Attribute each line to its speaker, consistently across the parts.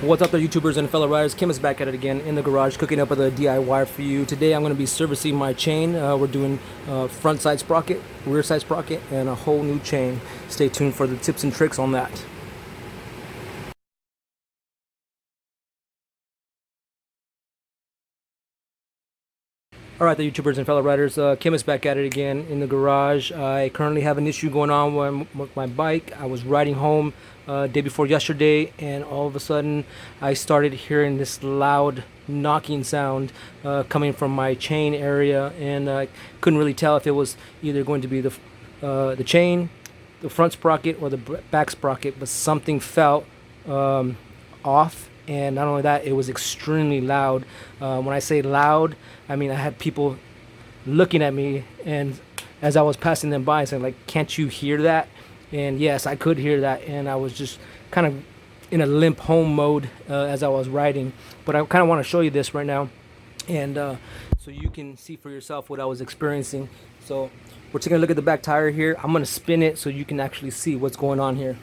Speaker 1: What's up there, YouTubers and fellow riders? Kim is back at it again in the garage, cooking up with a DIY for you. Today I'm going to be servicing my chain. We're doing front side sprocket, rear side sprocket, and a whole new chain. Stay tuned for the tips and tricks on that. Alright, the YouTubers and fellow riders, Kim is back at it again in the garage. I currently have an issue going on with my bike. I was riding home day before yesterday, and all of a sudden I started hearing this loud knocking sound coming from my chain area, and I couldn't really tell if it was either going to be the chain, the front sprocket, or the back sprocket, but something felt off. And not only that, it was extremely loud. When I say loud, I mean I had people looking at me, and as I was passing them by, saying like, "Can't you hear that?" And yes, I could hear that, and I was just kind of in a limp home mode as I was riding. But I kind of want to show you this right now, and so you can see for yourself what I was experiencing. So we're taking a look at the back tire here. I'm going to spin it so you can actually see what's going on here.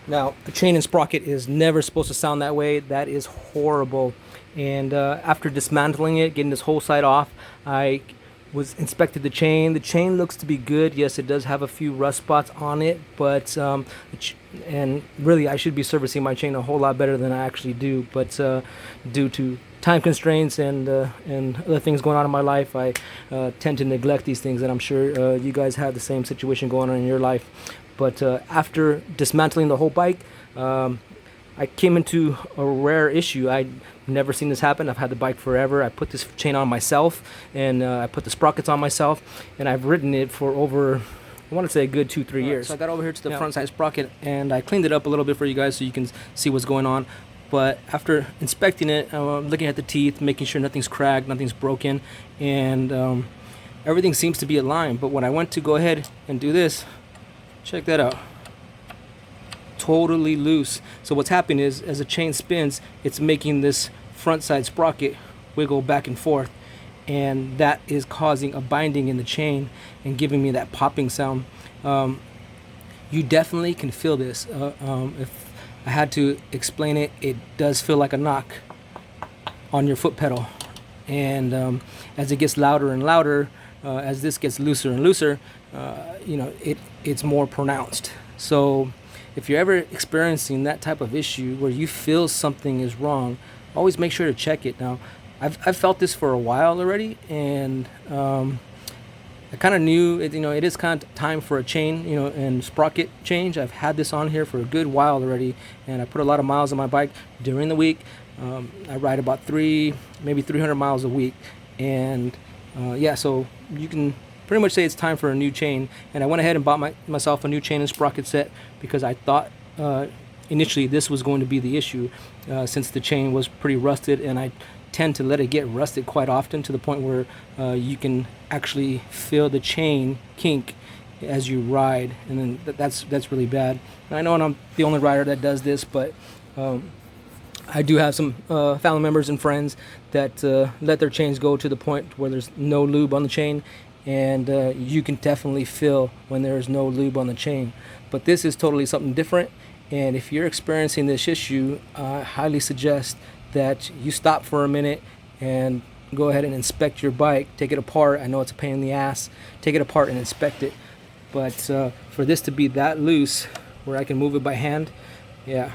Speaker 1: Now, a chain and sprocket is never supposed to sound that way. That is horrible. And after dismantling it, getting this whole side off, I inspected the chain. The chain looks to be good. Yes, it does have a few rust spots on it, but and really I should be servicing my chain a whole lot better than I actually do. But due to time constraints and other things going on in my life, I tend to neglect these things, and I'm sure you guys have the same situation going on in your life. But after dismantling the whole bike, I came into a rare issue. I'd never seen this happen. I've had the bike forever. I put this chain on myself, and I put the sprockets on myself, and I've ridden it for over, I want to say, a good 2-3 years. So I got over here to the front side sprocket, and I cleaned it up a little bit for you guys so you can see what's going on. But after inspecting it, looking at the teeth, making sure nothing's cracked, nothing's broken, and everything seems to be aligned. But when I went to go ahead and do this, check that out. Totally loose. So what's happening is, as the chain spins, it's making this front side sprocket wiggle back and forth, and that is causing a binding in the chain and giving me that popping sound. You definitely can feel this. If I had to explain it, it does feel like a knock on your foot pedal, and as it gets louder and louder, as this gets looser and looser, it's more pronounced. So if you're ever experiencing that type of issue where you feel something is wrong, always make sure to check it. Now, I've felt this for a while already, and I kind of knew it. It is kind of time for a chain, and sprocket change. I've had this on here for a good while already, and I put a lot of miles on my bike during the week. I ride about maybe 300 miles a week, and so you can pretty much say it's time for a new chain. And I went ahead and bought myself a new chain and sprocket set because I thought initially this was going to be the issue, since the chain was pretty rusted, and I tend to let it get rusted quite often to the point where you can actually feel the chain kink as you ride, and then that's really bad. And I know I'm the only rider that does this, but I do have some family members and friends that let their chains go to the point where there's no lube on the chain, and you can definitely feel when there's no lube on the chain. But this is totally something different, and if you're experiencing this issue, I highly suggest that you stop for a minute and go ahead and inspect your bike. Take it apart. I know it's a pain in the ass. Take it apart and inspect it. But for this to be that loose where I can move it by hand, yeah.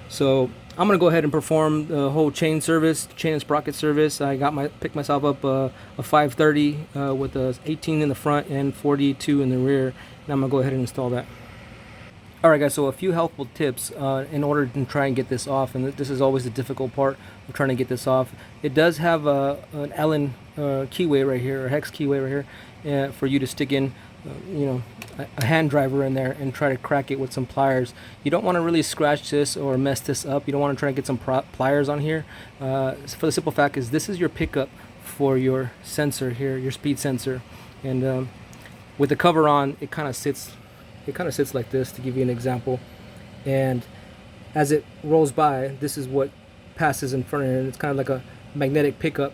Speaker 1: So I'm gonna go ahead and perform the whole chain and sprocket service. I picked myself up a 530 with a 18 in the front and 42 in the rear, and I'm gonna go ahead and install that. Alright guys, so a few helpful tips in order to try and get this off, and this is always the difficult part of trying to get this off. It does have an Allen keyway right here, or hex keyway right here, for you to stick in a hand driver in there and try to crack it with some pliers. You don't want to really scratch this or mess this up. You don't want to try to get some pliers on here, for the simple fact is this is your pickup for your sensor here, your speed sensor, and with the cover on, it kind of sits like this, to give you an example. and as it rolls by, this is what passes in front of it. And it's kind of like a magnetic pickup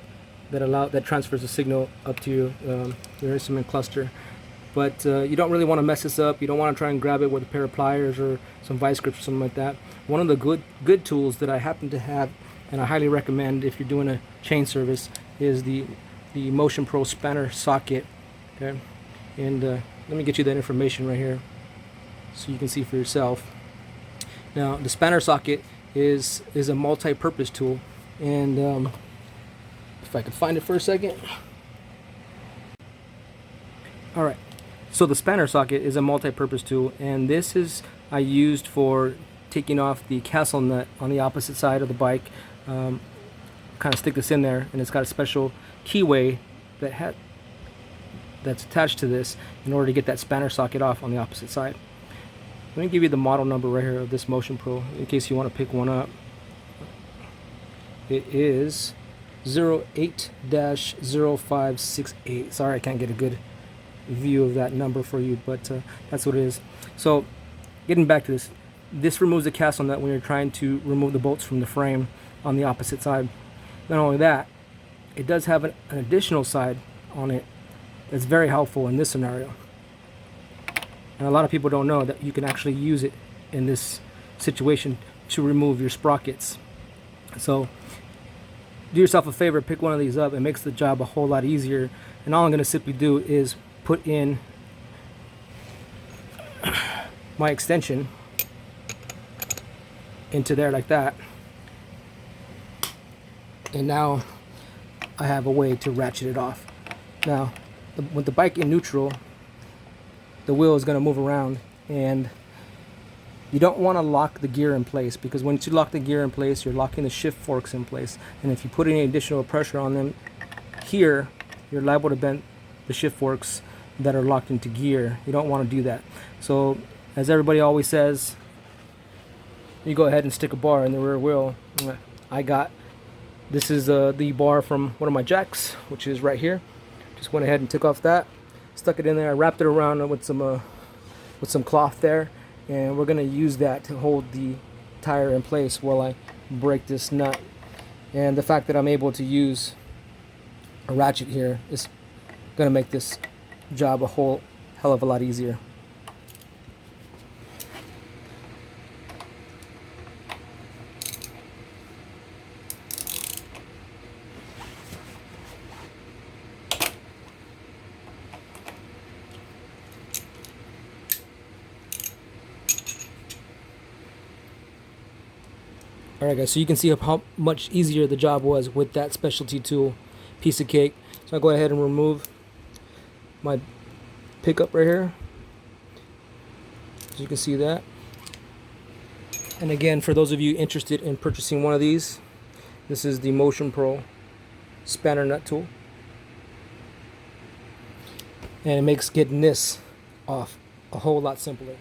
Speaker 1: that transfers the signal up to your instrument cluster. But you don't really want to mess this up. You don't want to try and grab it with a pair of pliers or some vice grips or something like that. One of the good tools that I happen to have, and I highly recommend if you're doing a chain service, is the Motion Pro spanner socket. Okay, and let me get you that information right here so you can see for yourself. Now, the spanner socket is a multi-purpose tool, and if I can find it for a second. All right. So the spanner socket is a multi-purpose tool, and this is I used for taking off the castle nut on the opposite side of the bike. Kind of stick this in there, and it's got a special keyway that's attached to this in order to get that spanner socket off on the opposite side. Let me give you the model number right here of this Motion Pro in case you want to pick one up. It is 08-0568. Sorry, I can't get a good view of that number for you, but that's what it is. So getting back to this removes the castle nut when you're trying to remove the bolts from the frame on the opposite side. Not only that, it does have an additional side on it that's very helpful in this scenario, and a lot of people don't know that you can actually use it in this situation to remove your sprockets. So do yourself a favor, pick one of these up. It makes the job a whole lot easier. And all I'm going to simply do is put in my extension into there like that, and now I have a way to ratchet it off. Now with the bike in neutral, the wheel is going to move around, and you don't want to lock the gear in place, because once you lock the gear in place, you're locking the shift forks in place, and if you put any additional pressure on them here, you're liable to bend the shift forks that are locked into gear. You don't want to do that. So as everybody always says, you go ahead and stick a bar in the rear wheel. This is the bar from one of my jacks, which is right here. Just went ahead and took off that, stuck it in there, I wrapped it around with some cloth there, and we're going to use that to hold the tire in place while I break this nut. And the fact that I'm able to use a ratchet here is going to make this job a whole hell of a lot easier. Alright guys, so you can see how much easier the job was with that specialty tool. Piece of cake. So I'll go ahead and remove my pickup right here. As you can see that. And again, for those of you interested in purchasing one of these, this is the Motion Pro spanner nut tool. And it makes getting this off a whole lot simpler.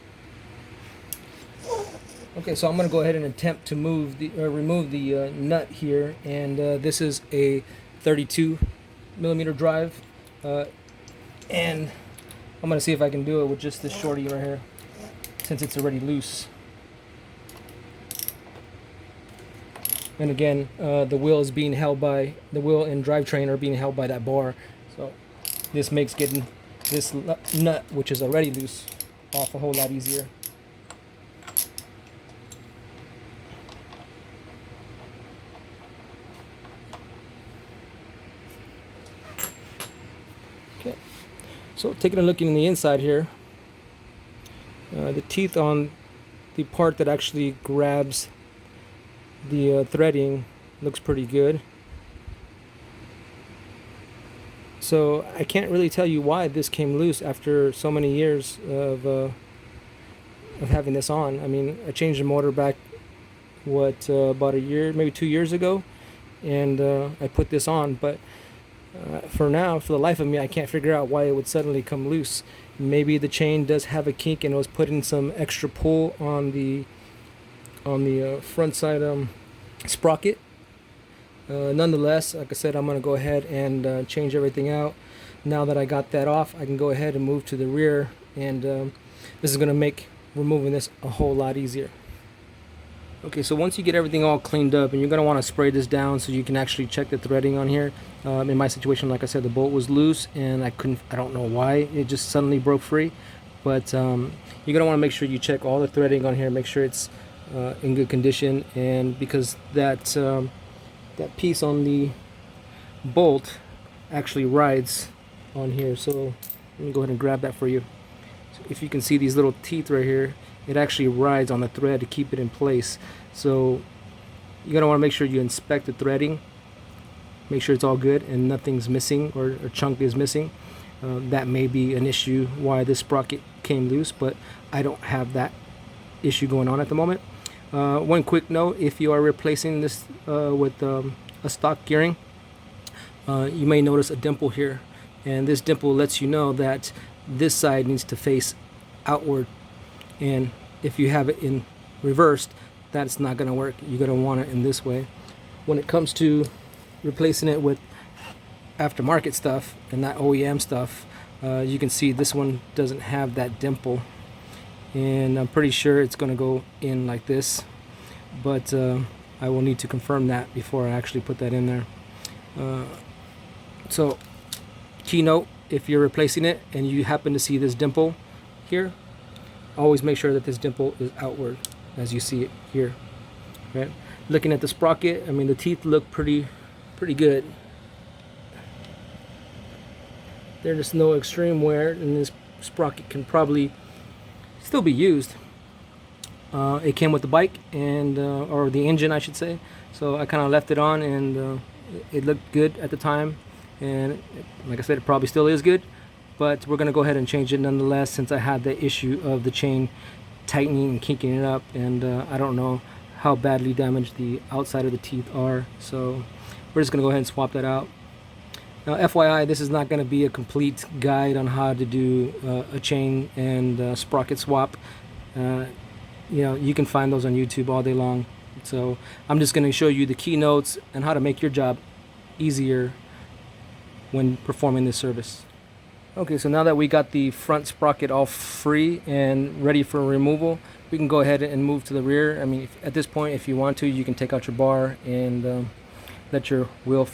Speaker 1: Okay, so I'm going to go ahead and attempt to remove the nut here, and this is a 32mm drive, and I'm going to see if I can do it with just this shorty right here, since it's already loose. And again, the wheel and drivetrain are being held by that bar, so this makes getting this nut, which is already loose, off a whole lot easier. So taking a look in the inside here, the teeth on the part that actually grabs the threading looks pretty good. So I can't really tell you why this came loose after so many years of having this on. I mean, I changed the motor back, about a year, maybe 2 years ago, and I put this on, but for now, for the life of me, I can't figure out why it would suddenly come loose. Maybe the chain does have a kink and it was putting some extra pull on the front side sprocket. Nonetheless, like I said, I'm going to go ahead and change everything out. Now that I got that off, I can go ahead and move to the rear, and this is going to make removing this a whole lot easier. Okay, so once you get everything all cleaned up, and you're going to want to spray this down so you can actually check the threading on here. In my situation, like I said, the bolt was loose and I don't know why, it just suddenly broke free. But you're going to want to make sure you check all the threading on here, make sure it's in good condition. And because that piece on the bolt actually rides on here, so let me go ahead and grab that for you. So if you can see these little teeth right here, it actually rides on the thread to keep it in place. So you're going to want to make sure you inspect the threading, make sure it's all good and nothing's missing or a chunk is missing. That may be an issue why this sprocket came loose, but I don't have that issue going on at the moment. One quick note, if you are replacing this with a stock gearing, you may notice a dimple here, and this dimple lets you know that this side needs to face outward. And if you have it in reversed, that's not going to work. You're going to want it in this way. When it comes to replacing it with aftermarket stuff and not OEM stuff, you can see this one doesn't have that dimple, and I'm pretty sure it's going to go in like this, but I will need to confirm that before I actually put that in there. So keynote, if you're replacing it and you happen to see this dimple here, always make sure that this dimple is outward as you see it here. Right? Looking at the sprocket, I mean, the teeth look pretty good. There's no extreme wear, and this sprocket can probably still be used. It came with the bike and or the engine, I should say. So I kind of left it on, and it looked good at the time. And like I said, it probably still is good. But we're going to go ahead and change it nonetheless, since I had the issue of the chain tightening and kinking it up, and I don't know how badly damaged the outside of the teeth are, so we're just going to go ahead and swap that out. Now FYI, this is not going to be a complete guide on how to do a chain and sprocket swap. You know, you can find those on YouTube all day long, so I'm just going to show you the keynotes and how to make your job easier when performing this service. Okay, so now that we got the front sprocket all free and ready for removal, we can go ahead and move to the rear. I mean, at this point, if you want to, you can take out your bar and let your wheel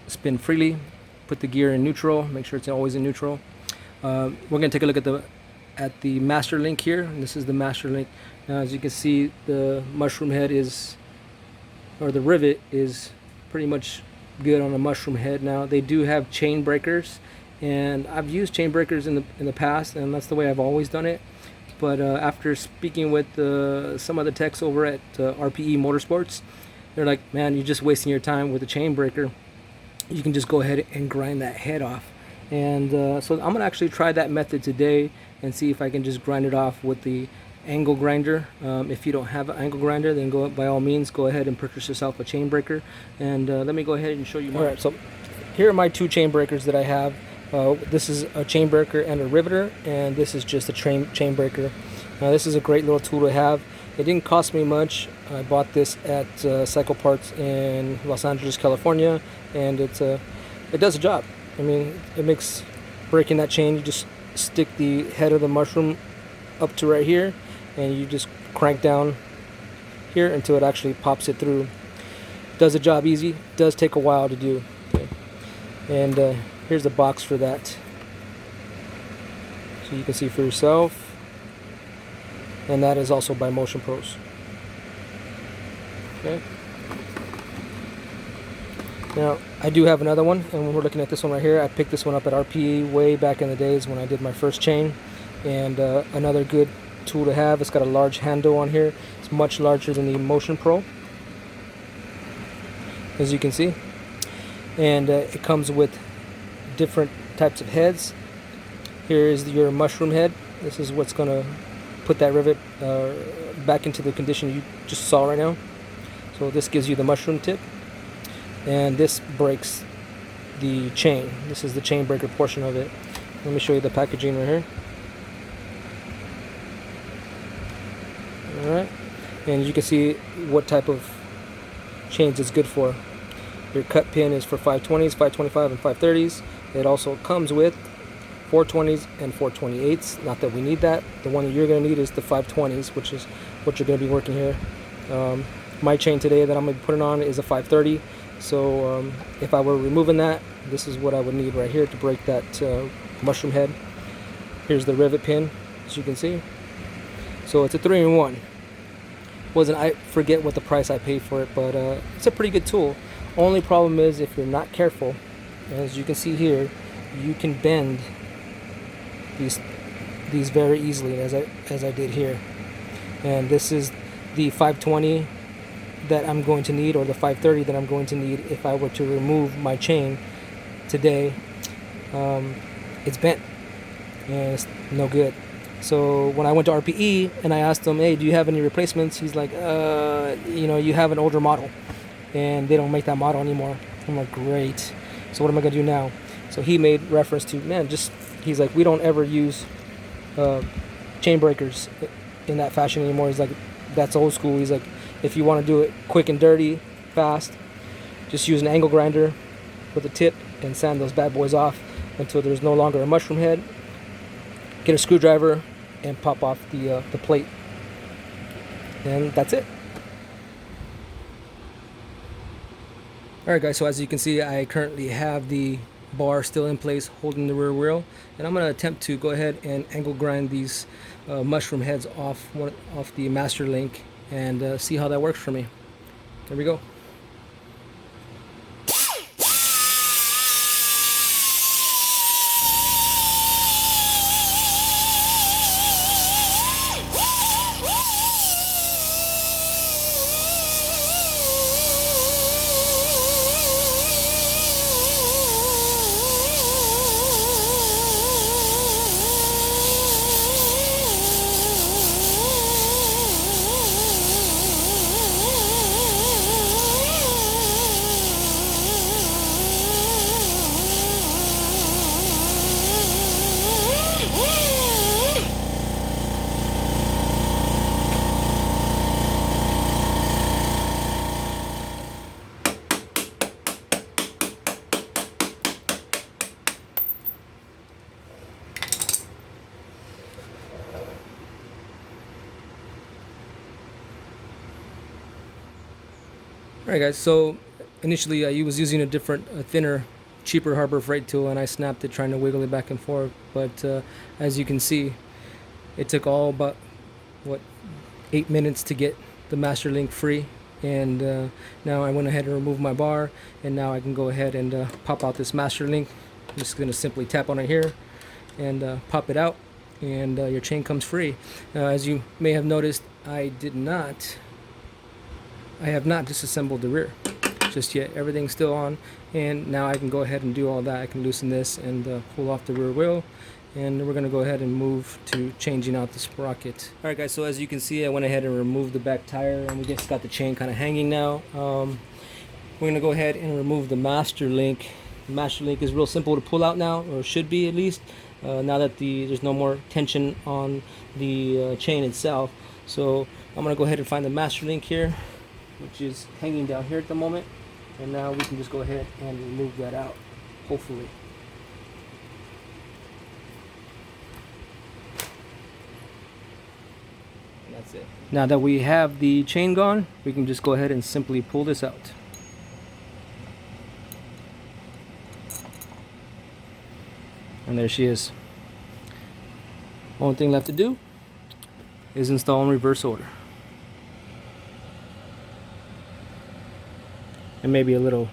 Speaker 1: spin freely. Put the gear in neutral, make sure it's always in neutral. We're going to take a look at the master link here, and this is the master link. Now, as you can see, the mushroom head is, or the rivet is pretty much good on the mushroom head. Now, they do have chain breakers, and I've used chain breakers in the past, and that's the way I've always done it. But after speaking with some of the techs over at RPE Motorsports, they're like, man, you're just wasting your time with a chain breaker. You can just go ahead and grind that head off. And so I'm gonna actually try that method today and see if I can just grind it off with the angle grinder. If you don't have an angle grinder, then by all means go ahead and purchase yourself a chain breaker. And let me go ahead and show you mine. All right, so here are my two chain breakers that I have. This is a chain breaker and a riveter, and this is just a chain breaker. Now, this is a great little tool to have. It didn't cost me much. I bought this at Cycle Parts in Los Angeles, California, and it does a job. I mean, it makes breaking that chain. You just stick the head of the mushroom up to right here, and you just crank down here until it actually pops it through. Does the job easy. Does take a while to do. Okay. And here's the box for that, so you can see for yourself. And that is also by Motion Pros. Okay. Now, I do have another one, and when we're looking at this one right here, I picked this one up at RPE way back in the days when I did my first chain. And another good tool to have. It's got a large handle on here. It's much larger than the Motion Pro, as you can see. And it comes with different types of heads. Here is your mushroom head. This is what's going to put that rivet back into the condition you just saw right now. So this gives you the mushroom tip, and this breaks the chain. This is the chain breaker portion of it. Let me show you the packaging right here. Alright, and you can see what type of chains it's good for. Your cut pin is for 520s, 525, and 530s. It also comes with 420s and 428s. Not that we need that. The one that you're going to need is the 520s, which is what you're going to be working here. my chain today that I'm going to be putting on is a 530. So if I were removing that, this is what I would need right here to break that mushroom head. Here's the rivet pin, as you can see. So it's a 3-in-1. I forget what the price I paid for it, but it's a pretty good tool. Only problem is if you're not careful, as you can see here, you can bend these very easily, as I did here. And this is the 520 that I'm going to need, or the 530 that I'm going to need if I were to remove my chain today. It's bent and it's no good. So when I went to RPE and I asked him, hey, do you have any replacements? He's like, you have an older model and they don't make that model anymore. I'm like, great. So what am I gonna do now? So he made reference to, he's like, we don't ever use chain breakers in that fashion anymore. He's like, that's old school. He's like, if you want to do it quick and dirty, fast, just use an angle grinder with a tip and sand those bad boys off until there's no longer a mushroom head. Get a screwdriver and pop off the plate, and that's it. Alright guys, so as you can see, I currently have the bar still in place holding the rear wheel, and I'm going to attempt to go ahead and angle grind these mushroom heads off the master link and see how that works for me. There we go. Alright guys, so initially I was using a different, thinner, cheaper Harbor Freight tool, and I snapped it trying to wiggle it back and forth, but as you can see, it took all about 8 minutes to get the master link free, and now I went ahead and removed my bar, and now I can go ahead and pop out this master link. I'm just going to simply tap on it here and pop it out, and your chain comes free. As you may have noticed, I have not disassembled the rear just yet. Everything's still on, and now I can go ahead and do all that. I can loosen this and pull off the rear wheel, and we're going to go ahead and move to changing out the sprocket. Alright guys, so as you can see, I went ahead and removed the back tire, and we just got the chain kind of hanging now. We're going to go ahead and remove the master link. The master link is real simple to pull out now, or should be at least, now that there's no more tension on the chain itself. So I'm going to go ahead and find the master link here, which is hanging down here at the moment, and now we can just go ahead and remove that out, hopefully. And that's it. Now that we have the chain gone, we can just go ahead and simply pull this out. And there she is. Only thing left to do is install in reverse order. And maybe a little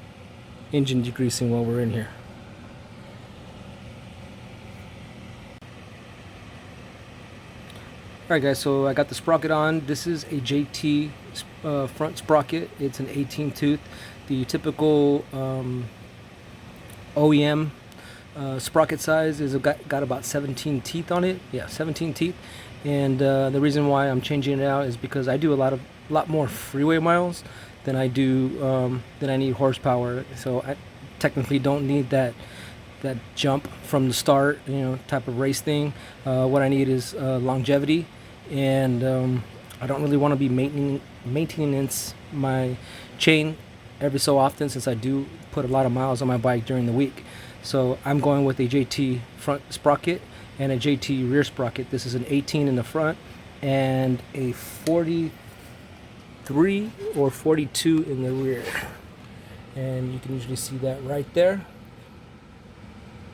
Speaker 1: engine degreasing while we're in here. Alright guys, so I got the sprocket on. This is a JT front sprocket. It's an 18 tooth. The typical OEM sprocket size is got about 17 teeth on it. Yeah, 17 teeth. And the reason why I'm changing it out is because I do a lot more freeway miles than I need horsepower. So I technically don't need that jump from the start, type of race thing. What I need is longevity, and I don't really want to be maintenance my chain every so often, since I do put a lot of miles on my bike during the week. So I'm going with a JT front sprocket and a JT rear sprocket. This is an 18 in the front and a 43 43 or 42 in the rear, and you can usually see that right there.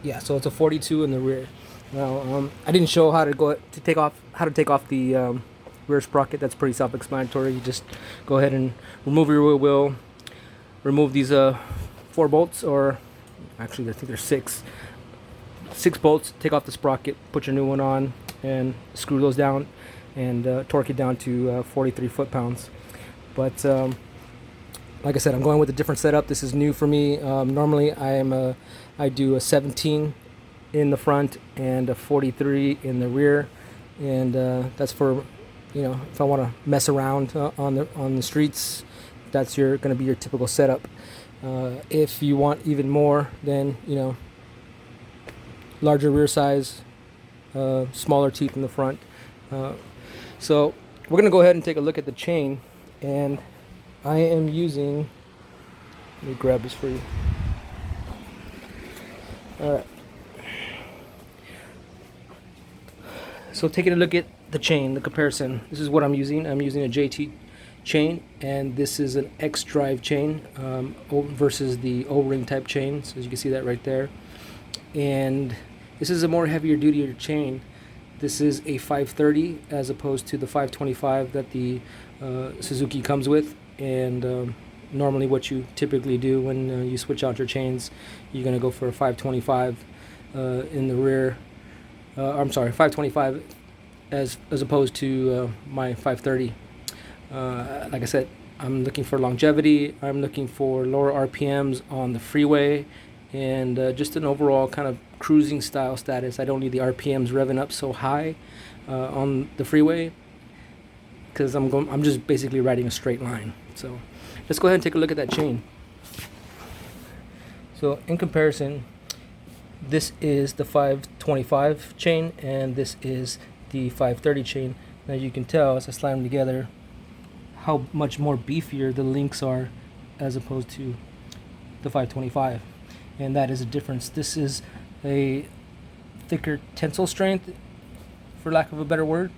Speaker 1: Yeah, so it's a 42 in the rear. Now, I didn't show how to take off the rear sprocket. That's pretty self-explanatory. You just go ahead and remove your rear wheel, remove these 4 bolts, or actually I think there's 6 bolts. Take off the sprocket, put your new one on, and screw those down, and torque it down to 43 foot-pounds. But like I said, I'm going with a different setup. This is new for me. Normally I do a 17 in the front and a 43 in the rear, and that's for, you know, if I want to mess around on the streets. That's going to be your typical setup. If you want even more, then, you know, larger rear size, smaller teeth in the front. So we're going to go ahead and take a look at the chain, and I am using, let me grab this for you. Alright. So taking a look at the chain, the comparison. This is what I'm using. I'm using a JT chain, and this is an X-drive chain versus the O-ring type chain. So as you can see that right there. And this is a more heavier duty chain. This is a 530 as opposed to the 525 that the Suzuki comes with. And normally what you typically do when you switch out your chains, you're going to go for a 525 in the rear. I'm sorry, 525 as opposed to my 530. Like I said, I'm looking for longevity. I'm looking for lower RPMs on the freeway, and just an overall kind of cruising style status. I don't need the RPMs revving up so high on the freeway, because I'm just basically riding a straight line. So let's go ahead and take a look at that chain. So in comparison, this is the 525 chain and this is the 530 chain. Now you can tell as I slide them together how much more beefier the links are as opposed to the 525, and that is a difference. This is a thicker tensile strength, for lack of a better word.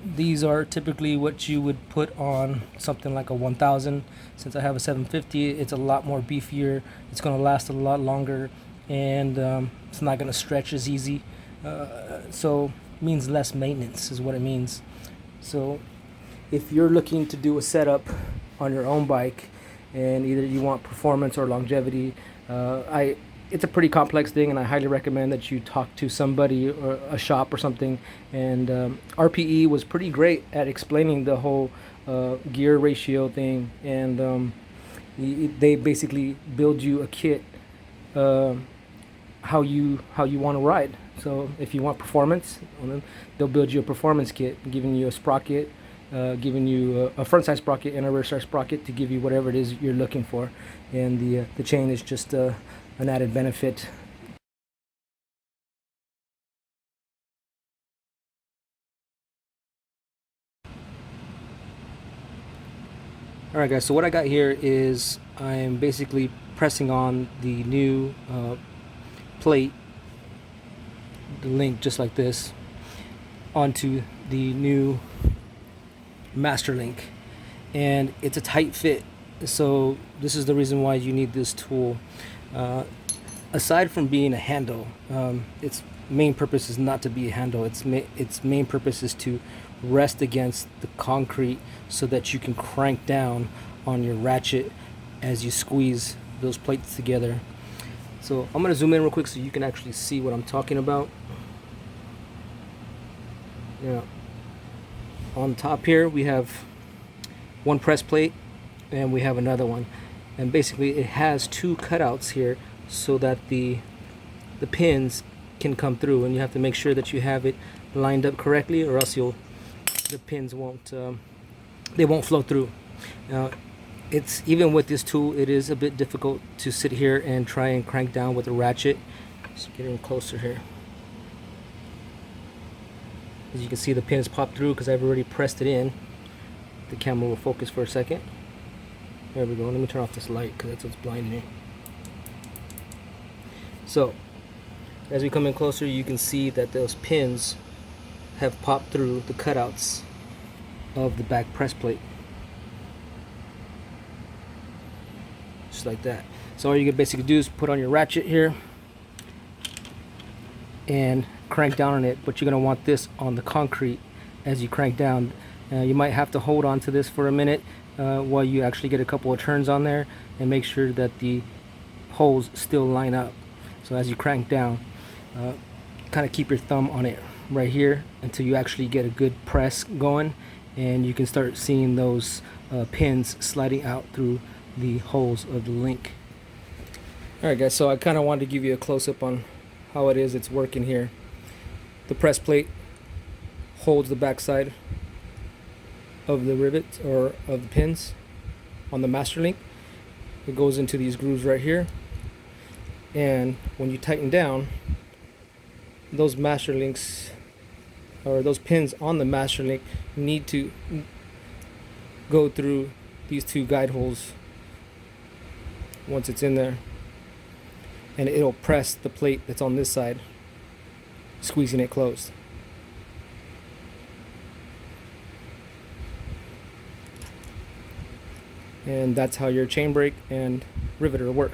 Speaker 1: These are typically what you would put on something like a 1000. Since I have a 750, it's a lot more beefier. It's going to last a lot longer, and it's not going to stretch as easy. So it means less maintenance is what it means. So if you're looking to do a setup on your own bike, and either you want performance or longevity, it's a pretty complex thing, and I highly recommend that you talk to somebody or a shop or something. And RPE was pretty great at explaining the whole gear ratio thing, and they basically build you a kit how you want to ride. So if you want performance, they'll build you a performance kit, giving you a sprocket, giving you a front side sprocket and a rear side sprocket to give you whatever it is you're looking for. And the chain is just an added benefit. Alright guys, so what I got here is I'm basically pressing on the new plate, the link just like this, onto the new master link, and it's a tight fit. So this is the reason why you need this tool. Aside from being a handle, its main purpose is not to be a handle. Its main purpose is to rest against the concrete so that you can crank down on your ratchet as you squeeze those plates together. So I'm going to zoom in real quick so you can actually see what I'm talking about. Yeah. On top here we have one press plate and we have another one, and basically it has two cutouts here so that the pins can come through, and you have to make sure that you have it lined up correctly, or else the pins won't flow through. Now, it's even with this tool, it is a bit difficult to sit here and try and crank down with a ratchet. Just getting closer here. As you can see, the pins pop through because I've already pressed it in. The camera will focus for a second. There we go. Let me turn off this light because that's what's blinding me. So as we come in closer, you can see that those pins have popped through the cutouts of the back press plate. just like that. So all you can basically do is put on your ratchet here and crank down on it, but you're going to want this on the concrete as you crank down. You might have to hold on to this for a minute while you actually get a couple of turns on there and make sure that the holes still line up. So as you crank down, kind of keep your thumb on it right here until you actually get a good press going, and you can start seeing those pins sliding out through the holes of the link. Alright guys, so I kind of wanted to give you a close-up on how it's working here. The press plate holds the backside of the rivet or of the pins on the master link. It goes into these grooves right here, and when you tighten down, those master links or those pins on the master link need to go through these two guide holes once it's in there, and it'll press the plate that's on this side, squeezing it closed. And that's how your chain brake and riveter work.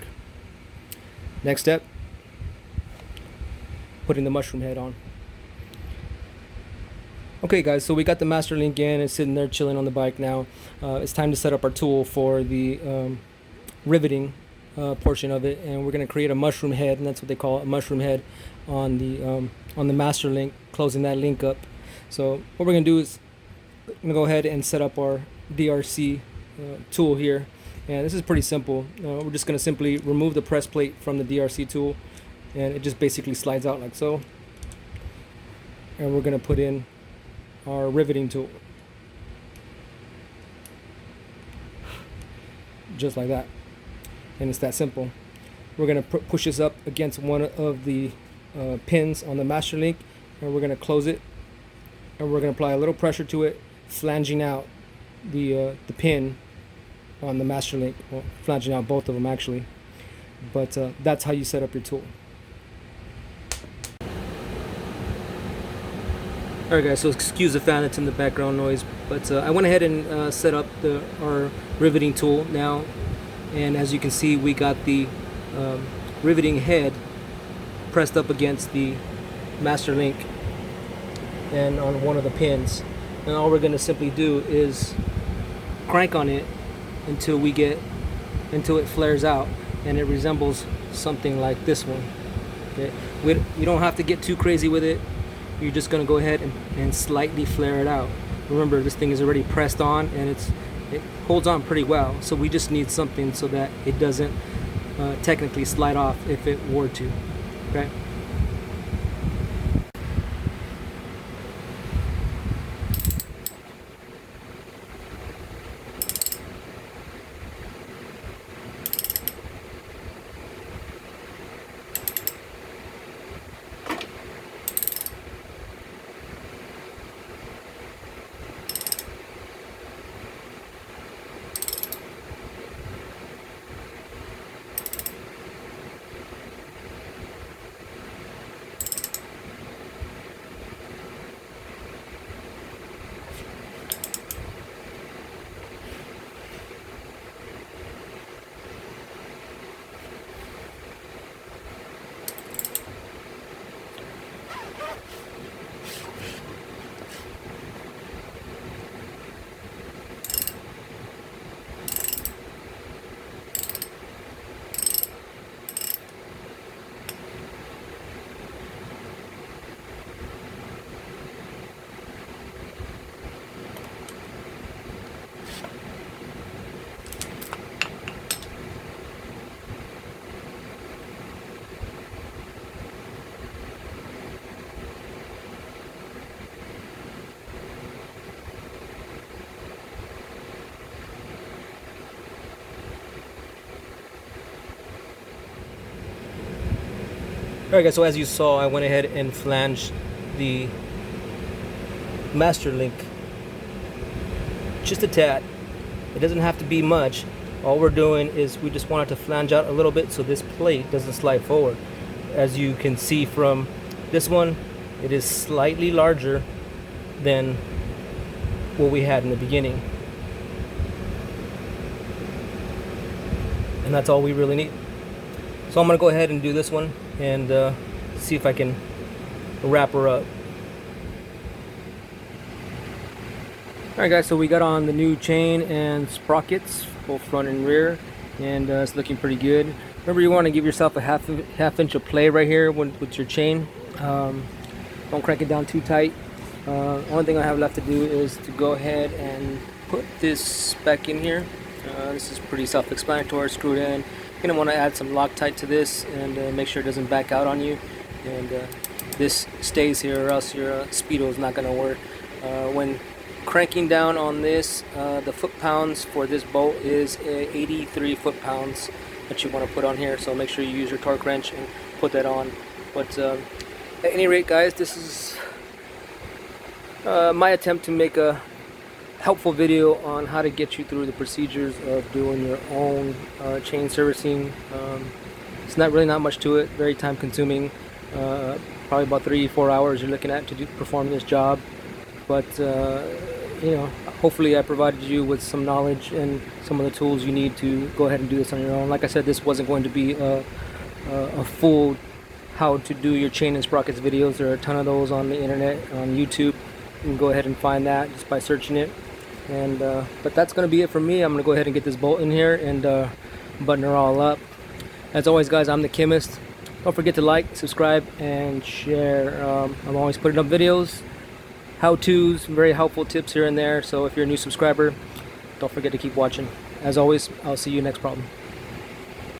Speaker 1: Next step, putting the mushroom head on. Okay guys, so we got the master link in. It's sitting there chilling on the bike now. It's time to set up our tool for the riveting portion of it, and we're going to create a mushroom head, and that's what they call it, a mushroom head on the master link, closing that link up. So what we're going to do is I'm going to go ahead and set up our DRC tool here, and this is pretty simple. We're just going to simply remove the press plate from the DRC tool, and it just basically slides out like so, and we're going to put in our riveting tool just like that, and it's that simple. We're going to push this up against one of the pins on the master link, and we're going to close it, and we're going to apply a little pressure to it, flanging out the pin on the master link, well, flanging out both of them actually, but that's how you set up your tool. Alright guys, so excuse the fan that's in the background noise, but I went ahead and set up our riveting tool now, and as you can see, we got the riveting head pressed up against the master link and on one of the pins, and all we're going to simply do is crank on it until it flares out and it resembles something like this one. Okay, you don't have to get too crazy with it. You're just going to go ahead and slightly flare it out. Remember, this thing is already pressed on, and it holds on pretty well, so we just need something so that it doesn't technically slide off if it were to. Okay. Alright guys, so as you saw, I went ahead and flanged the master link just a tad. It doesn't have to be much. All we're doing is we just want it to flange out a little bit so this plate doesn't slide forward. As you can see from this one, it is slightly larger than what we had in the beginning. and that's all we really need. So I'm gonna go ahead and do this one and see if I can wrap her up. Alright guys, so we got on the new chain and sprockets, both front and rear, and it's looking pretty good. Remember, you want to give yourself a half inch of play right here with your chain. Don't crank it down too tight. Only thing I have left to do is to go ahead and put this back in here. This is pretty self-explanatory. Screw it in. You're going to want to add some Loctite to this and make sure it doesn't back out on you. And this stays here, or else your speedo is not going to work. When cranking down on this, the foot-pounds for this bolt is 83 foot-pounds that you want to put on here. So make sure you use your torque wrench and put that on. But at any rate, guys, this is my attempt to make a helpful video on how to get you through the procedures of doing your own chain servicing. It's not much to it, very time consuming, probably about 3-4 hours you're looking at to perform this job, but you know, hopefully I provided you with some knowledge and some of the tools you need to go ahead and do this on your own. Like I said, this wasn't going to be a full how to do your chain and sprockets videos. There are a ton of those on the internet, on YouTube. You can go ahead and find that just by searching it. And but that's going to be it for me. I'm going to go ahead and get this bolt in here and button her all up. As always, guys, I'm the chemist. Don't forget to like, subscribe, and share. I'm always putting up videos, how-tos, very helpful tips here and there. So if you're a new subscriber, don't forget to keep watching. As always, I'll see you next problem.